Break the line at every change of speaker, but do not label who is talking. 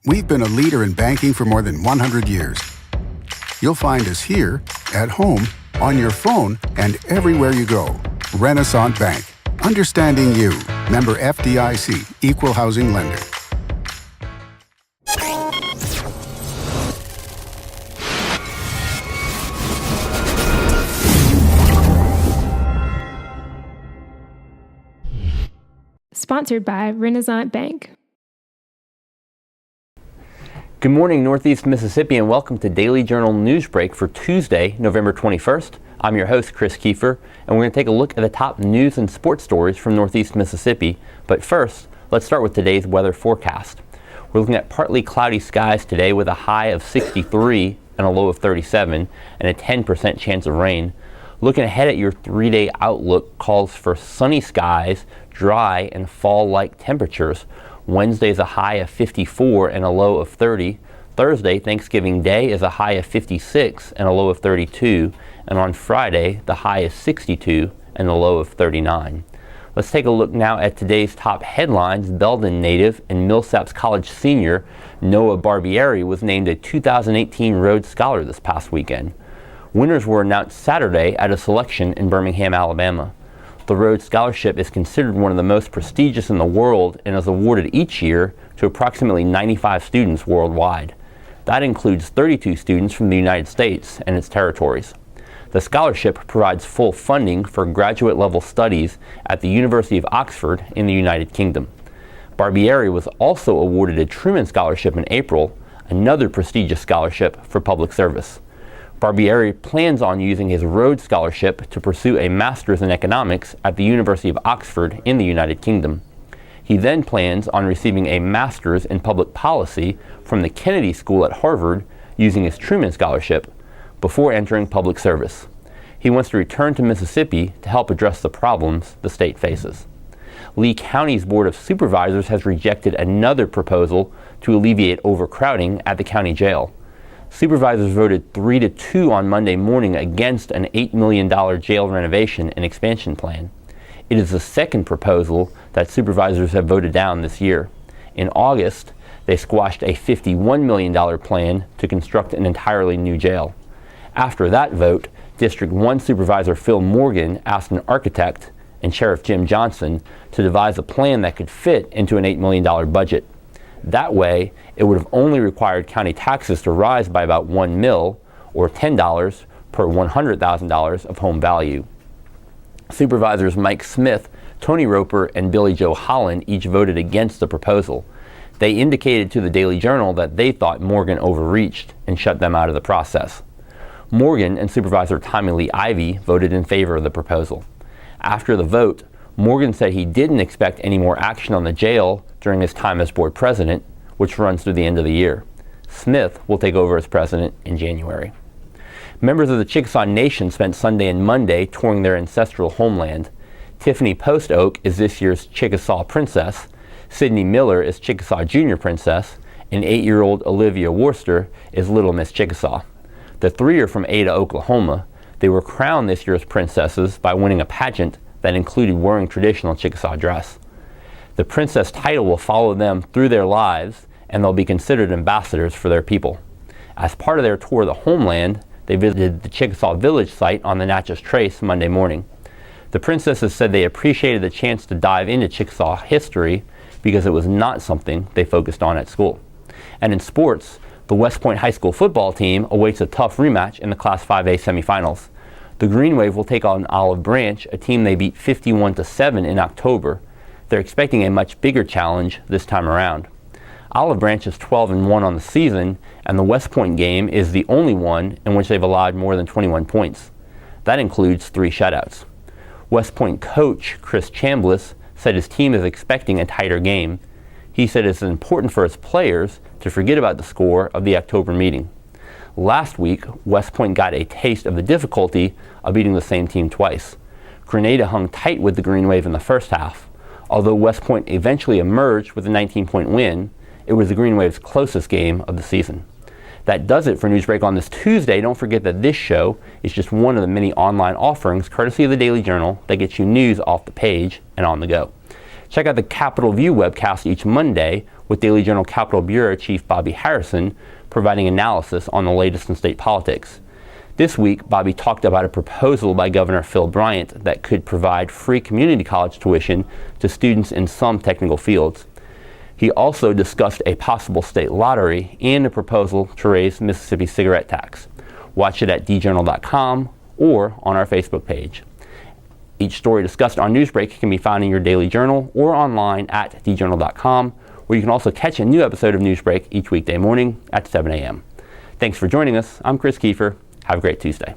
We've been a leader in banking for more than 100 years. You'll find us here, at home, on your phone, and everywhere you go. Renaissance Bank. Understanding you. Member FDIC. Equal housing lender.
Sponsored by Renaissance Bank.
Good morning, Northeast Mississippi, and welcome to Daily Journal Newsbreak for Tuesday, November 21st. I'm your host, Chris Kiefer, and we're going to take a look at the top news and sports stories from Northeast Mississippi. But first, let's start with today's weather forecast. We're looking at partly cloudy skies today with a high of 63 and a low of 37 and a 10% chance of rain. Looking ahead at your 3-day outlook calls for sunny skies, dry, and fall-like temperatures. Wednesday is a high of 54 and a low of 30. Thursday, Thanksgiving Day, is a high of 56 and a low of 32. And on Friday, the high is 62 and a low of 39. Let's take a look now at today's top headlines. Belden native and Millsaps College senior Noah Barbieri was named a 2018 Rhodes Scholar this past weekend. Winners were announced Saturday at a selection in Birmingham, Alabama. The Rhodes Scholarship is considered one of the most prestigious in the world and is awarded each year to approximately 95 students worldwide. That includes 32 students from the United States and its territories. The scholarship provides full funding for graduate-level studies at the University of Oxford in the United Kingdom. Barbieri was also awarded a Truman Scholarship in April, another prestigious scholarship for public service. Barbieri plans on using his Rhodes Scholarship to pursue a Master's in Economics at the University of Oxford in the United Kingdom. He then plans on receiving a Master's in Public Policy from the Kennedy School at Harvard using his Truman Scholarship before entering public service. He wants to return to Mississippi to help address the problems the state faces. Lee County's Board of Supervisors has rejected another proposal to alleviate overcrowding at the county jail. Supervisors voted 3-2 on Monday morning against an $8 million jail renovation and expansion plan. It is the second proposal that supervisors have voted down this year. In August, they squashed a $51 million plan to construct an entirely new jail. After that vote, District 1 Supervisor Phil Morgan asked an architect and Sheriff Jim Johnson to devise a plan that could fit into an $8 million budget. That way, it would have only required county taxes to rise by about $1 million, or $10 per $100,000 of home value. Supervisors Mike Smith, Tony Roper, and Billy Joe Holland each voted against the proposal. They indicated to the Daily Journal that they thought Morgan overreached and shut them out of the process. Morgan and Supervisor Tommy Lee Ivey voted in favor of the proposal. After the vote, Morgan said he didn't expect any more action on the jail during his time as board president, which runs through the end of the year. Smith will take over as president in January. Members of the Chickasaw Nation spent Sunday and Monday touring their ancestral homeland. Tiffany Post Oak is this year's Chickasaw Princess. Sydney Miller is Chickasaw Junior Princess, and 8-year-old Olivia Worcester is Little Miss Chickasaw. The three are from Ada, Oklahoma. They were crowned this year's princesses by winning a pageant that included wearing traditional Chickasaw dress. The princess title will follow them through their lives, and they'll be considered ambassadors for their people. As part of their tour of the homeland, they visited the Chickasaw Village site on the Natchez Trace Monday morning. The princesses said they appreciated the chance to dive into Chickasaw history because it was not something they focused on at school. And in sports, the West Point High School football team awaits a tough rematch in the Class 5A semifinals. The Green Wave will take on Olive Branch, a team they beat 51-7 in October. They're expecting a much bigger challenge this time around. Olive Branch is 12-1 on the season, and the West Point game is the only one in which they've allowed more than 21 points. That includes 3 shutouts. West Point coach Chris Chambliss said his team is expecting a tighter game. He said it's important for his players to forget about the score of the October meeting. Last week, West Point got a taste of the difficulty of beating the same team twice. Grenada hung tight with the Green Wave in the first half. Although West Point eventually emerged with a 19-point win, it was the Green Wave's closest game of the season. That does it for Newsbreak on this Tuesday. Don't forget that this show is just one of the many online offerings, courtesy of the Daily Journal, that gets you news off the page and on the go. Check out the Capitol View webcast each Monday, with Daily Journal Capitol Bureau Chief Bobby Harrison providing analysis on the latest in state politics. This week, Bobby talked about a proposal by Governor Phil Bryant that could provide free community college tuition to students in some technical fields. He also discussed a possible state lottery and a proposal to raise Mississippi's cigarette tax. Watch it at djournal.com or on our Facebook page. Each story discussed on Newsbreak can be found in your daily journal or online at djournal.com, where you can also catch a new episode of Newsbreak each weekday morning at 7 a.m. Thanks for joining us. I'm Chris Kiefer. Have a great Tuesday.